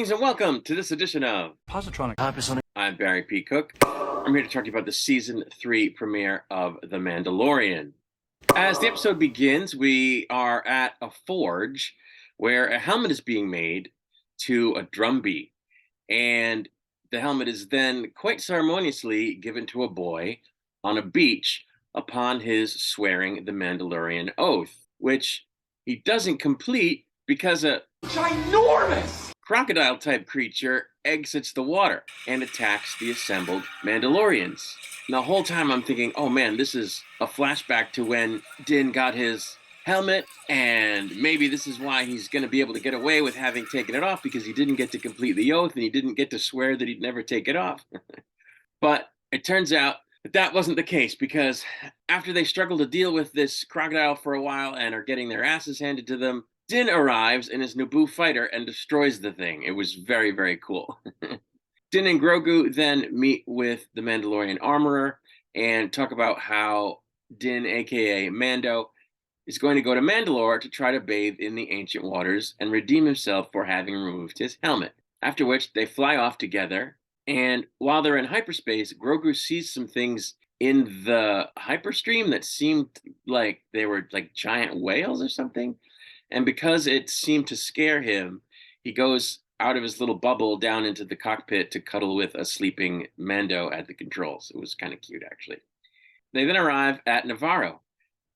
Greetings and welcome to this edition of Positronic. I'm Barry P. Cook. I'm here to talk to you about the Season 3 premiere of The Mandalorian. As the episode begins, we are at a forge where a helmet is being made to a drumbeat. And the helmet is then quite ceremoniously given to a boy on a beach upon his swearing the Mandalorian oath, which he doesn't complete because a ginormous crocodile-type creature exits the water and attacks the assembled Mandalorians. And the whole time I'm thinking, oh man, this is a flashback to when Din got his helmet, and maybe this is why he's going to be able to get away with having taken it off, because he didn't get to complete the oath and he didn't get to swear that he'd never take it off. But it turns out that that wasn't the case, because after they struggle to deal with this crocodile for a while and are getting their asses handed to them, Din arrives in his Naboo fighter and destroys the thing. It was very, very cool. Din and Grogu then meet with the Mandalorian armorer and talk about how Din, aka Mando, is going to go to Mandalore to try to bathe in the ancient waters and redeem himself for having removed his helmet. After which they fly off together, and while they're in hyperspace, Grogu sees some things in the hyperstream that seemed like they were like giant whales or something. And because it seemed to scare him, he goes out of his little bubble down into the cockpit to cuddle with a sleeping Mando at the controls. It was kind of cute, actually. They then arrive at Navarro.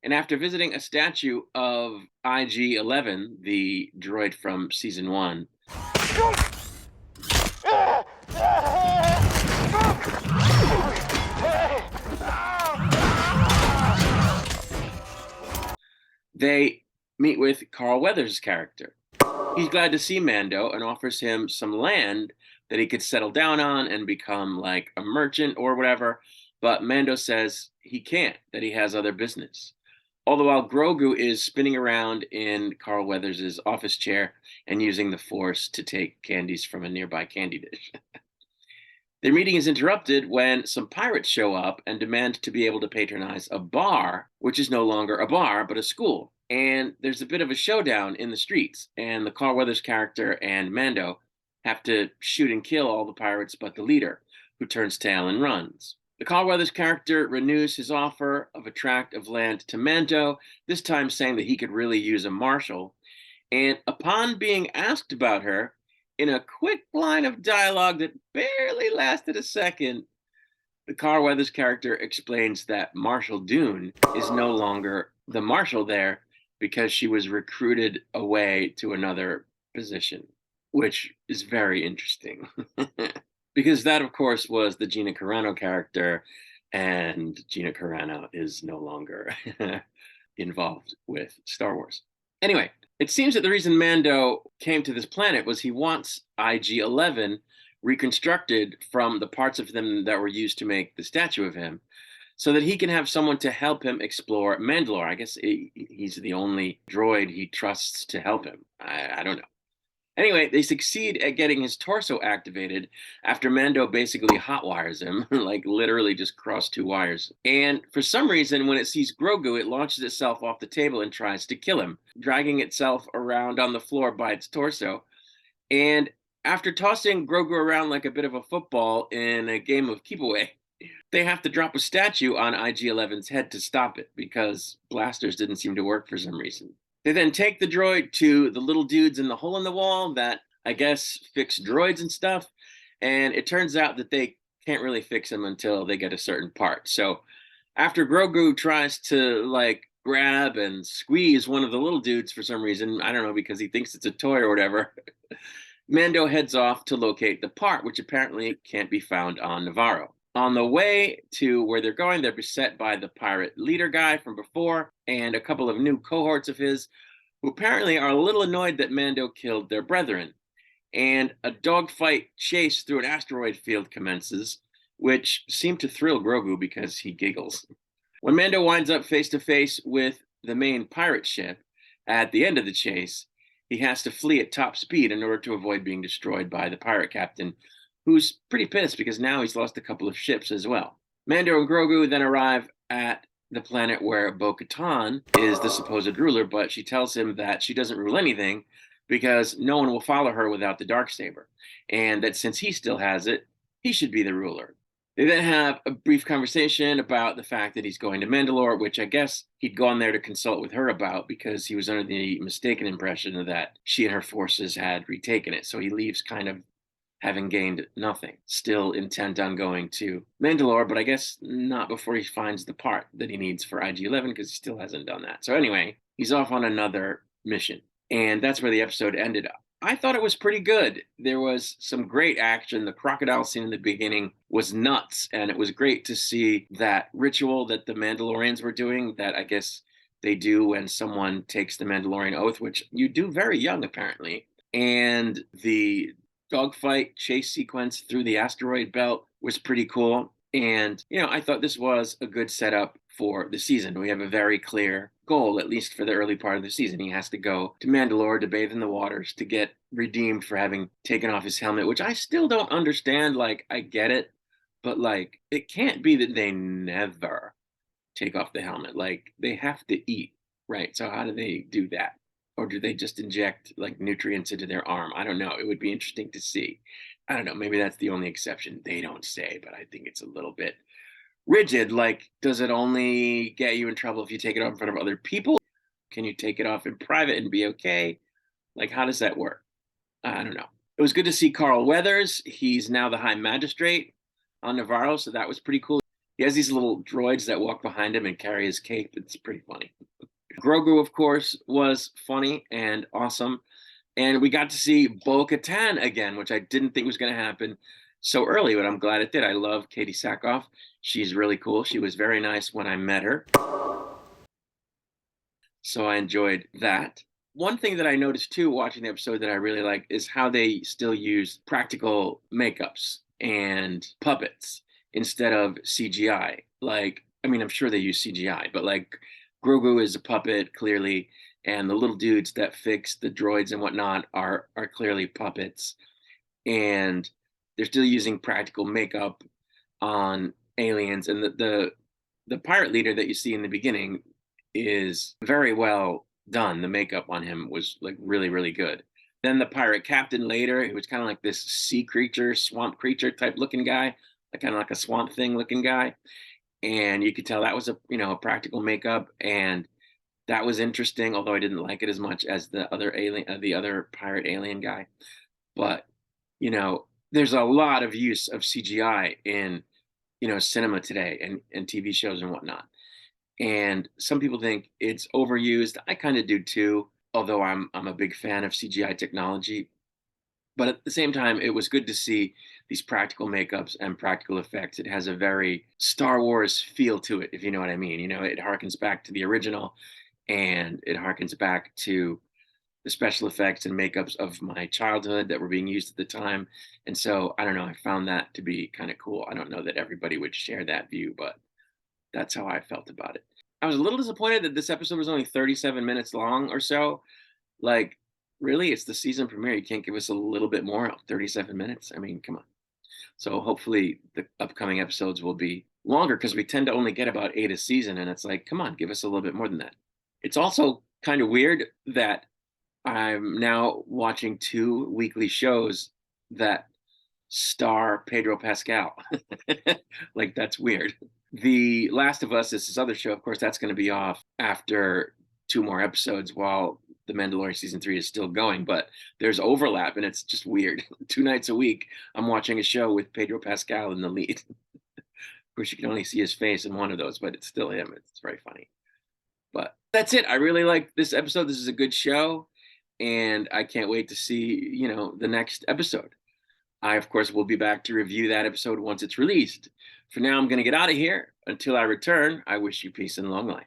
And after visiting a statue of IG-11, the droid from Season 1, they meet with Carl Weathers' character. He's glad to see Mando and offers him some land that he could settle down on and become like a merchant or whatever, but Mando says he can't, that he has other business. All the while, Grogu is spinning around in Carl Weathers' office chair and using the Force to take candies from a nearby candy dish. Their meeting is interrupted when some pirates show up and demand to be able to patronize a bar, which is no longer a bar, but a school. And there's a bit of a showdown in the streets, and the Carl Weathers character and Mando have to shoot and kill all the pirates but the leader, who turns tail and runs. The Carl Weathers character renews his offer of a tract of land to Mando, this time saying that he could really use a marshal. And upon being asked about her, in a quick line of dialogue that barely lasted a second, the Carl Weathers character explains that Marshal Dune is no longer the marshal there because she was recruited away to another position, which is very interesting. Because that, of course, was the Gina Carano character, and Gina Carano is no longer involved with Star Wars. Anyway, it seems that the reason Mando came to this planet was he wants IG-11 reconstructed from the parts of them that were used to make the statue of him, so that he can have someone to help him explore Mandalore. I guess he's the only droid he trusts to help him. I don't know. Anyway, they succeed at getting his torso activated after Mando basically hotwires him, like literally just cross two wires. And for some reason, when it sees Grogu, it launches itself off the table and tries to kill him, dragging itself around on the floor by its torso. And after tossing Grogu around like a bit of a football in a game of keep away, they have to drop a statue on IG-11's head to stop it, because blasters didn't seem to work for some reason. They then take the droid to the little dudes in the hole in the wall that, I guess, fix droids and stuff. And it turns out that they can't really fix them until they get a certain part. So after Grogu tries to, like, grab and squeeze one of the little dudes for some reason, I don't know, because he thinks it's a toy or whatever, Mando heads off to locate the part, which apparently can't be found on Navarro. On the way to where they're going, they're beset by the pirate leader guy from before and a couple of new cohorts of his who apparently are a little annoyed that Mando killed their brethren. And a dogfight chase through an asteroid field commences, which seemed to thrill Grogu because he giggles. When Mando winds up face to face with the main pirate ship at the end of the chase, he has to flee at top speed in order to avoid being destroyed by the pirate captain, who's pretty pissed because now he's lost a couple of ships as well. Mando and Grogu then arrive at the planet where Bo-Katan is the supposed ruler, but she tells him that she doesn't rule anything, because no one will follow her without the darksaber, and that since he still has it, he should be the ruler. They then have a brief conversation about the fact that he's going to Mandalore, which I guess he'd gone there to consult with her about because he was under the mistaken impression that she and her forces had retaken it. So he leaves kind of having gained nothing, still intent on going to Mandalore, but I guess not before he finds the part that he needs for IG-11 because he still hasn't done that. So anyway, he's off on another mission. And that's where the episode ended up. I thought it was pretty good. There was some great action. The crocodile scene in the beginning was nuts, and it was great to see that ritual that the Mandalorians were doing, that I guess they do when someone takes the Mandalorian oath, which you do very young, apparently. And the dogfight chase sequence through the asteroid belt was pretty cool. And, I thought this was a good setup for the season. We have a very clear goal, at least for the early part of the season. He has to go to Mandalore to bathe in the waters to get redeemed for having taken off his helmet, which I still don't understand. Like, I get it, but like, it can't be that they never take off the helmet. Like, they have to eat, right? So how do they do that? Or do they just inject like nutrients into their arm? I don't know. It would be interesting to see. I don't know. Maybe that's the only exception. They don't say, but I think it's a little bit rigid. Like, does it only get you in trouble if you take it off in front of other people? Can you take it off in private and be okay? Like, how does that work? I don't know. It was good to see Carl Weathers. He's now the High Magistrate on Navarro, so that was pretty cool. He has these little droids that walk behind him and carry his cape. It's pretty funny. Grogu, of course, was funny and awesome. And we got to see Bo-Katan again, which I didn't think was going to happen so early, but I'm glad it did. I love Katie Sackhoff. She's really cool. She was very nice when I met her. So I enjoyed that. One thing that I noticed too, watching the episode, that I really like is how they still use practical makeups and puppets instead of CGI. Like, I mean, I'm sure they use CGI, but like Grogu is a puppet, clearly, and the little dudes that fix the droids and whatnot are clearly puppets. And they're still using practical makeup on aliens. And the pirate leader that you see in the beginning is very well done. The makeup on him was like really, really good. Then the pirate captain later, who was kind of like this sea creature, swamp creature type looking guy, like kind of like a swamp thing looking guy. And you could tell that was a practical makeup, and that was interesting, although I didn't like it as much as the other alien, the other pirate alien guy. But there's a lot of use of CGI in cinema today and TV shows and whatnot. And some people think it's overused. I kind of do too, although I'm a big fan of CGI technology. But at the same time, it was good to see these practical makeups and practical effects. It has a very Star Wars feel to it, if you know what I mean. It harkens back to the original, and it harkens back to the special effects and makeups of my childhood that were being used at the time. And so, I don't know, I found that to be kind of cool. I don't know that everybody would share that view, but that's how I felt about it. I was a little disappointed that this episode was only 37 minutes long or so. Like, really, it's the season premiere. You can't give us a little bit more, 37 minutes? I mean, come on. So hopefully the upcoming episodes will be longer, because we tend to only get about 8 a season. And it's like, come on, give us a little bit more than that. It's also kind of weird that I'm now watching 2 weekly shows that star Pedro Pascal. Like, that's weird. The Last of Us is this other show. Of course, that's going to be off after 2 more episodes while the Mandalorian season 3 is still going, but there's overlap, and it's just weird. 2 nights a week, I'm watching a show with Pedro Pascal in the lead. Of course, you can only see his face in one of those, but it's still him. It's very funny. But that's it. I really like this episode. This is a good show, and I can't wait to see, the next episode. I, of course, will be back to review that episode once it's released. For now, I'm going to get out of here. Until I return, I wish you peace and long life.